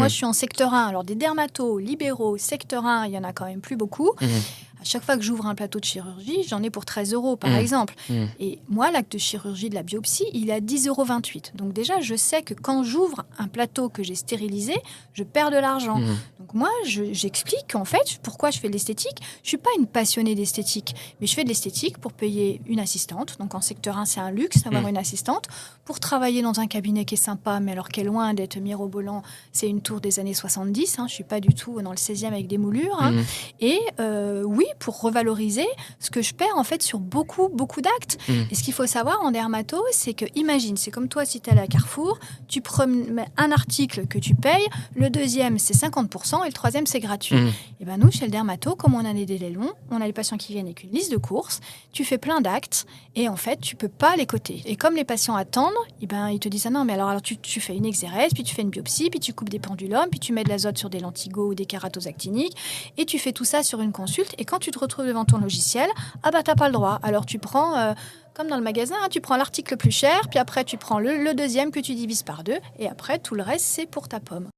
moi, je suis en secteur 1. Alors, des dermatos, libéraux, secteur 1, il y en a quand même plus beaucoup. À chaque fois que j'ouvre un plateau de chirurgie, j'en ai pour 13 euros, par exemple. Et moi, l'acte de chirurgie de la biopsie, il est à 10,28 €. Donc déjà, je sais que quand j'ouvre un plateau que j'ai stérilisé, je perds de l'argent. Donc moi, j'explique en fait pourquoi je fais de l'esthétique. Je suis pas une passionnée d'esthétique, mais je fais de l'esthétique pour payer une assistante. Donc en secteur 1, c'est un luxe d'avoir une assistante. Pour travailler dans un cabinet qui est sympa, mais alors qui est loin d'être mirobolant, c'est une tour des années 70. Je suis pas du tout dans le 16e avec des moulures. Et oui, pour revaloriser ce que je perds en fait sur beaucoup d'actes. Et ce qu'il faut savoir en dermato, c'est que, imagine, c'est comme toi si tu es à la Carrefour, tu prends un article que tu payes, le deuxième c'est 50% et le troisième c'est gratuit. Et ben nous, chez le dermato, comme on a des délais longs, on a les patients qui viennent avec une liste de courses, tu fais plein d'actes et en fait tu peux pas les coter. Et comme les patients attendent, et ben ils te disent non mais alors tu fais une exérèse, puis tu fais une biopsie, puis tu coupes des pendulums, puis tu mets de l'azote sur des lentigos ou des kératoses actiniques et tu fais tout ça sur une consulte. Et quand tu te retrouves devant ton logiciel, ah bah t'as pas le droit. Alors tu prends, comme dans le magasin, tu prends l'article le plus cher, puis après tu prends le deuxième que tu divises par 2, et après tout le reste c'est pour ta pomme.